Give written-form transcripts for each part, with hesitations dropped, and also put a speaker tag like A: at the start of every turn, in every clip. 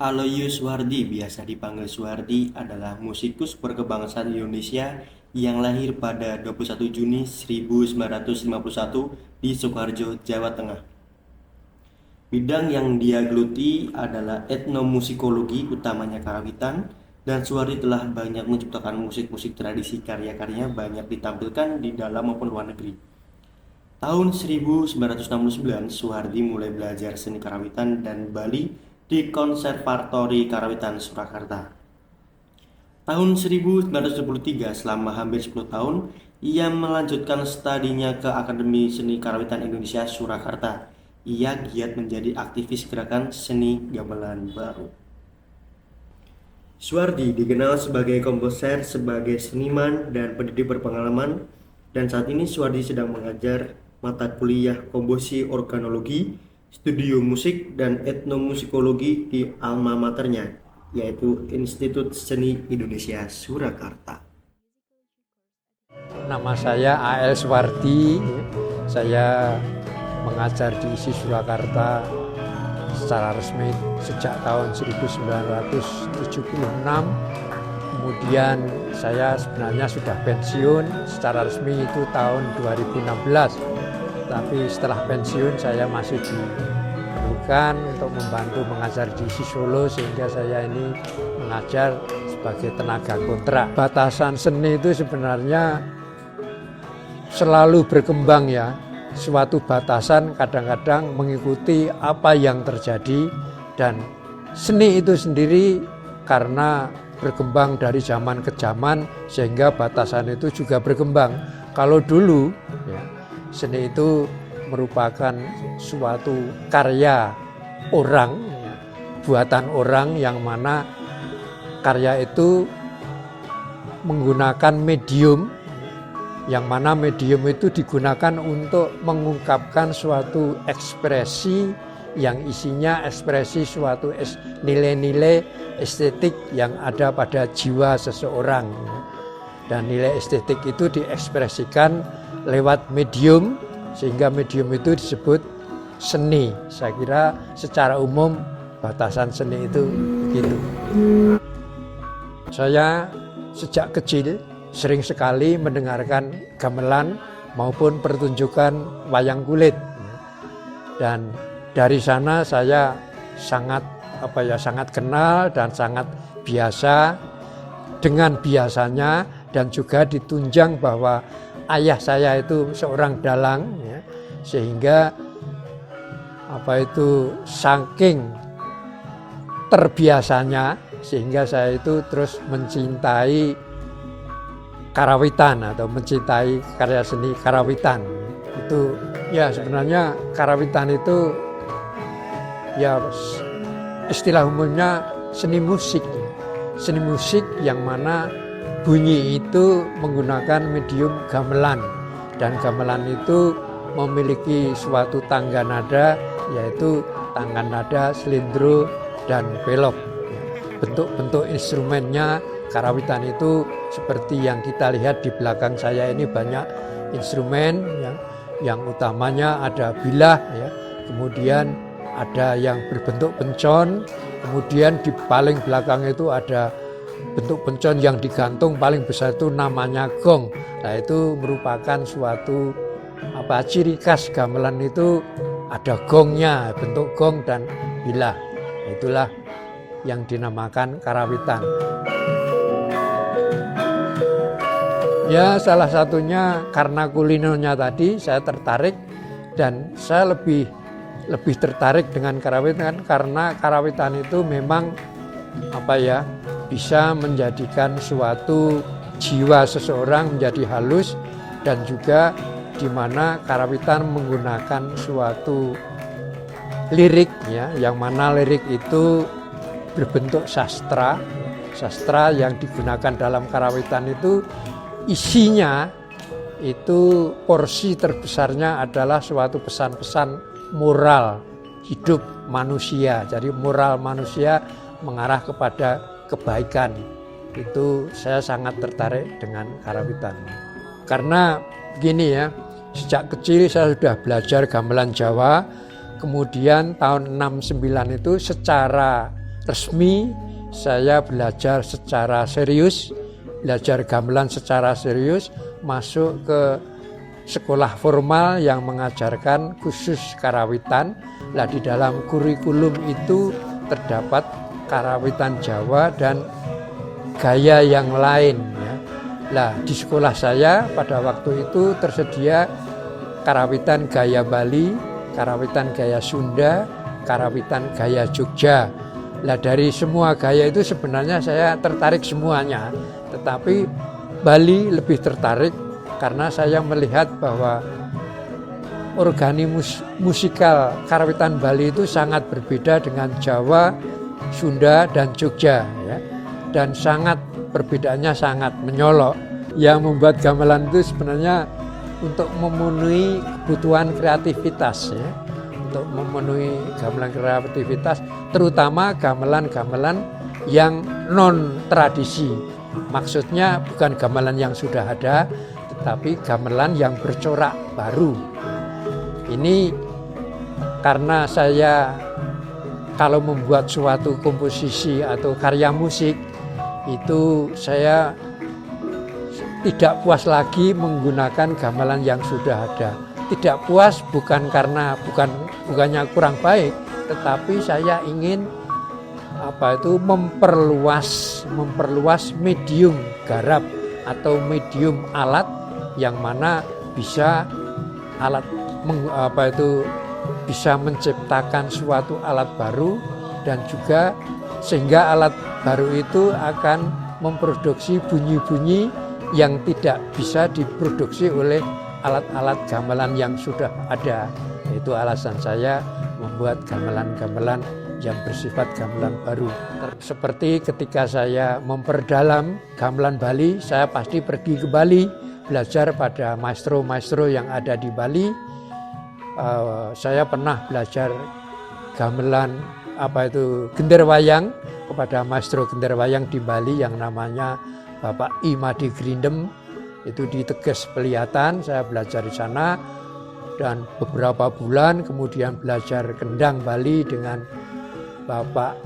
A: Aloysius Suhardi, biasa dipanggil Suhardi, adalah musikus berkebangsaan Indonesia yang lahir pada 21 Juni 1951 di Sukoharjo, Jawa Tengah. Bidang yang dia geluti adalah etnomusikologi, utamanya karawitan, dan Suhardi telah banyak menciptakan musik-musik tradisi. Karya-karyanya banyak ditampilkan di dalam maupun luar negeri. Tahun 1969, Suhardi mulai belajar seni karawitan dan Bali di Konservatori Karawitan Surakarta. Tahun 1973, selama hampir 10 tahun, ia melanjutkan studinya ke Akademi Seni Karawitan Indonesia Surakarta. Ia giat menjadi aktivis gerakan seni gamelan baru. Suhardi dikenal sebagai komposer, sebagai seniman, dan pendidik berpengalaman, dan saat ini Suhardi sedang mengajar mata kuliah komposisi organologi, studio musik, dan etnomusikologi di alma maternya, yaitu Institut Seni Indonesia Surakarta.
B: Nama saya A.L. Suhardi, saya mengajar di ISI Surakarta secara resmi sejak tahun 1976. Kemudian saya sebenarnya sudah pensiun secara resmi itu tahun 2016. Tapi setelah pensiun saya masih diperlukan untuk membantu mengajar di ISI Solo, sehingga saya ini mengajar sebagai tenaga kontrak. Batasan seni itu sebenarnya selalu berkembang ya. Suatu batasan kadang-kadang mengikuti apa yang terjadi, dan seni itu sendiri karena berkembang dari zaman ke zaman sehingga batasan itu juga berkembang. Kalau dulu ya, seni itu merupakan suatu karya orang, ya, buatan orang yang mana karya itu menggunakan medium, yang mana medium itu digunakan untuk mengungkapkan suatu ekspresi yang isinya ekspresi suatu nilai-nilai estetik yang ada pada jiwa seseorang. Dan nilai estetik itu diekspresikan lewat medium, sehingga medium itu disebut seni. Saya kira secara umum batasan seni itu begitu. Saya sejak kecil sering sekali mendengarkan gamelan maupun pertunjukan wayang kulit, dan dari sana saya sangat kenal dan sangat biasa dengan biasanya, dan juga ditunjang bahwa ayah saya itu seorang dalang, ya, sehingga saking terbiasanya sehingga saya itu terus mencintai karawitan atau mencintai karya seni karawitan. Itu ya, sebenarnya karawitan itu ya istilah umumnya seni musik. Seni musik yang mana bunyi itu menggunakan medium gamelan, dan gamelan itu memiliki suatu tangga nada, yaitu tangga nada, slendro, dan belok. Bentuk-bentuk instrumennya karawitan itu seperti yang kita lihat di belakang saya ini, banyak instrumen yang utamanya ada bilah, ya, kemudian ada yang berbentuk pencon, kemudian di paling belakang itu ada bentuk pencon yang digantung paling besar itu namanya gong. Nah, itu merupakan suatu ciri khas gamelan, itu ada gongnya, bentuk gong dan bilah. Itulah yang dinamakan karawitan. Ya, salah satunya karena kulinernya tadi saya tertarik, dan saya lebih tertarik dengan karawitan karena karawitan itu memang bisa menjadikan suatu jiwa seseorang menjadi halus, dan juga di mana karawitan menggunakan suatu lirik, ya, yang mana lirik itu berbentuk sastra yang digunakan dalam karawitan itu isinya itu porsi terbesarnya adalah suatu pesan-pesan moral hidup manusia. Jadi moral manusia mengarah kepada kebaikan. Itu saya sangat tertarik dengan karawitan. Karena gini ya, sejak kecil saya sudah belajar gamelan Jawa. Kemudian tahun 69 itu secara resmi saya belajar secara serius, belajar gamelan secara serius, masuk ke sekolah formal yang mengajarkan khusus karawitan. Lah di dalam kurikulum itu terdapat karawitan Jawa dan gaya yang lain ya. Lah di sekolah saya pada waktu itu tersedia karawitan gaya Bali, karawitan gaya Sunda, karawitan gaya Jogja. Lah dari semua gaya itu sebenarnya saya tertarik semuanya, tetapi Bali lebih tertarik karena saya melihat bahwa organi musikal karawitan Bali itu sangat berbeda dengan Jawa, Sunda, dan Jogja ya. Dan sangat perbedaannya sangat menyolok. Yang membuat gamelan itu sebenarnya untuk memenuhi kebutuhan kreativitas ya. Untuk memenuhi gamelan kreativitas, terutama gamelan-gamelan yang non tradisi. Maksudnya bukan gamelan yang sudah ada, tetapi gamelan yang bercorak baru. Ini karena saya kalau membuat suatu komposisi atau karya musik itu saya tidak puas lagi menggunakan gamelan yang sudah ada. Tidak puas bukan karena bukannya kurang baik, tetapi saya ingin memperluas medium garap atau medium alat yang mana bisa bisa menciptakan suatu alat baru, dan juga sehingga alat baru itu akan memproduksi bunyi-bunyi yang tidak bisa diproduksi oleh alat-alat gamelan yang sudah ada. Itu alasan saya membuat gamelan-gamelan yang bersifat gamelan baru. Seperti ketika saya memperdalam gamelan Bali, saya pasti pergi ke Bali, belajar pada maestro-maestro yang ada di Bali. Saya pernah belajar gamelan gender wayang kepada maestro gender wayang di Bali yang namanya Bapak Imadi Grindem, itu di Teges Pelihatan. Saya belajar di sana dan beberapa bulan kemudian belajar kendang Bali dengan Bapak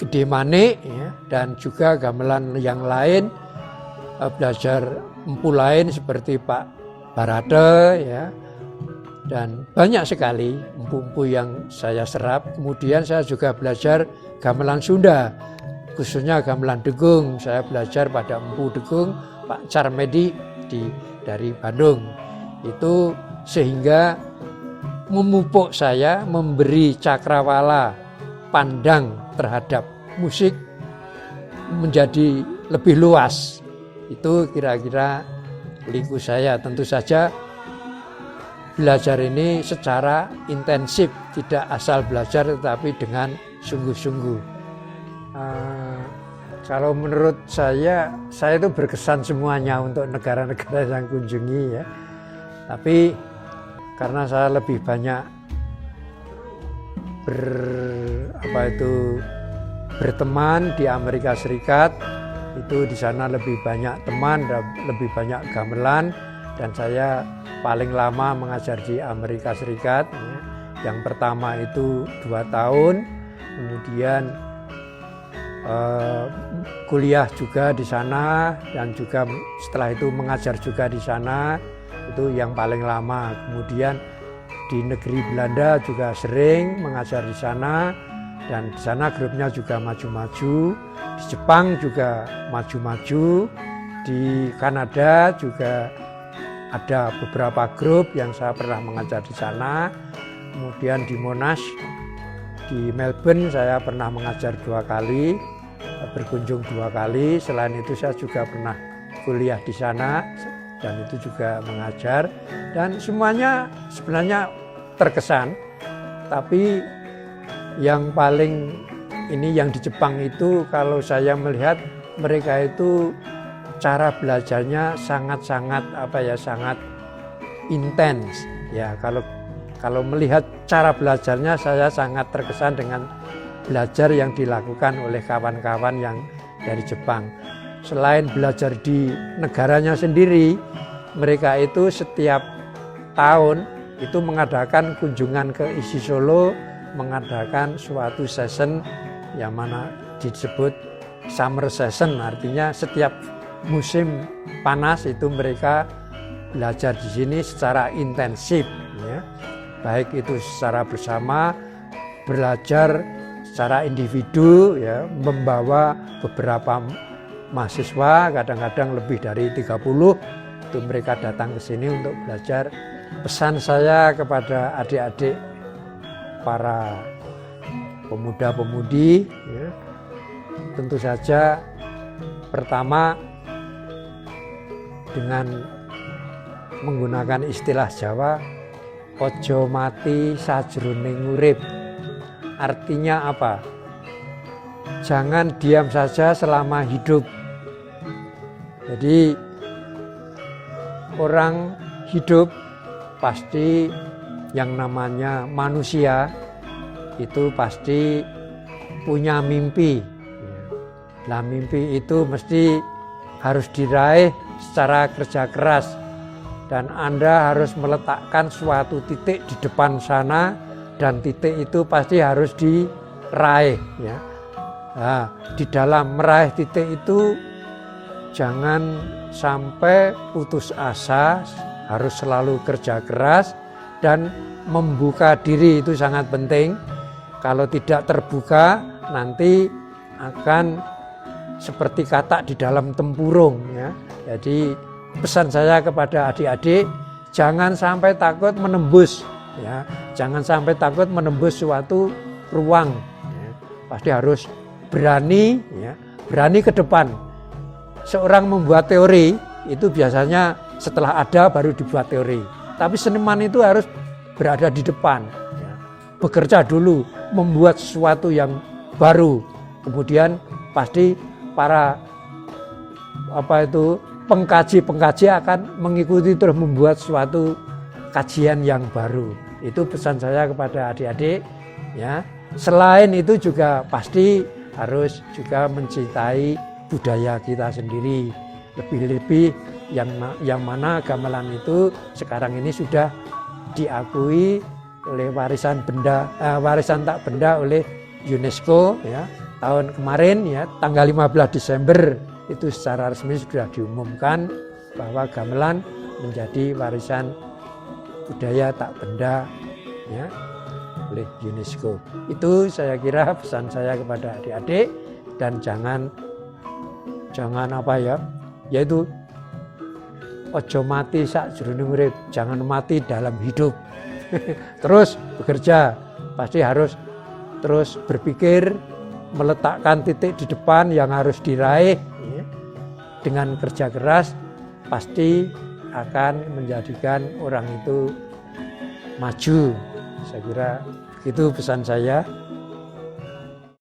B: Gede Mane ya, dan juga gamelan yang lain, belajar empu lain seperti Pak Barade ya, dan banyak sekali empu-empu yang saya serap. Kemudian saya juga belajar gamelan Sunda, khususnya gamelan Degung. Saya belajar pada empu Degung Pak Carmedi dari Bandung. Itu sehingga memupuk saya, memberi cakrawala pandang terhadap musik menjadi lebih luas. Itu kira-kira liku saya. Tentu saja belajar ini secara intensif, tidak asal belajar tetapi dengan sungguh-sungguh. Kalau menurut saya itu berkesan semuanya untuk negara-negara yang kunjungi ya. Tapi karena saya lebih banyak berteman di Amerika Serikat, itu di sana lebih banyak teman dan lebih banyak gamelan, dan saya paling lama mengajar di Amerika Serikat ya. Yang pertama itu 2 tahun, kemudian kuliah juga di sana, dan juga setelah itu mengajar juga di sana, itu yang paling lama. Kemudian di negeri Belanda juga sering mengajar di sana, dan di sana grupnya juga maju-maju. Di Jepang juga maju-maju, di Kanada juga ada beberapa grup yang saya pernah mengajar di sana. Kemudian di Monash, di Melbourne saya pernah mengajar 2 kali, berkunjung 2 kali. Selain itu saya juga pernah kuliah di sana dan itu juga mengajar, dan semuanya sebenarnya terkesan. Tapi yang paling ini yang di Jepang itu, kalau saya melihat mereka itu cara belajarnya sangat-sangat sangat intens ya. Kalau melihat cara belajarnya, saya sangat terkesan dengan belajar yang dilakukan oleh kawan-kawan yang dari Jepang. Selain belajar di negaranya sendiri, mereka itu setiap tahun itu mengadakan kunjungan ke Isi Solo, mengadakan suatu session yang mana disebut summer season, artinya setiap musim panas itu mereka belajar di sini secara intensif, ya. Baik itu secara bersama, belajar secara individu, ya, membawa beberapa mahasiswa, kadang-kadang lebih dari 30 itu mereka datang ke sini untuk belajar. Pesan saya kepada adik-adik para pemuda-pemudi, ya, tentu saja pertama dengan menggunakan istilah Jawa, ojo mati sajroning urip. Artinya apa? Jangan diam saja selama hidup. Jadi orang hidup pasti yang namanya manusia itu pasti punya mimpi. Nah, mimpi itu mesti harus diraih secara kerja keras, dan Anda harus meletakkan suatu titik di depan sana, dan titik itu pasti harus diraih, ya. Nah, di dalam meraih titik itu jangan sampai putus asa, harus selalu kerja keras dan membuka diri, itu sangat penting. Kalau tidak terbuka nanti akan seperti katak di dalam tempurung, ya. Jadi pesan saya kepada adik-adik, jangan sampai takut menembus, ya. Jangan sampai takut menembus suatu ruang, ya. Pasti harus berani, ya. Berani ke depan. Seorang membuat teori itu biasanya setelah ada baru dibuat teori. Tapi seniman itu harus berada di depan, ya. Bekerja dulu, membuat sesuatu yang baru. Kemudian pasti para pengkaji akan mengikuti terus membuat suatu kajian yang baru. Itu pesan saya kepada adik-adik, ya. Selain itu juga pasti harus juga mencintai budaya kita sendiri. Lebih-lebih yang mana gamelan itu sekarang ini sudah diakui oleh warisan tak benda oleh UNESCO, ya. Tahun kemarin, ya, tanggal 15 Desember itu secara resmi sudah diumumkan bahwa gamelan menjadi warisan budaya tak benda, ya, oleh UNESCO. Itu saya kira pesan saya kepada adik-adik, dan jangan yaitu ojo mati sakjroning urip, jangan mati dalam hidup. Terus bekerja, pasti harus terus berpikir, meletakkan titik di depan yang harus diraih, ya. Dengan kerja keras pasti akan menjadikan orang itu maju. Saya kira itu pesan saya.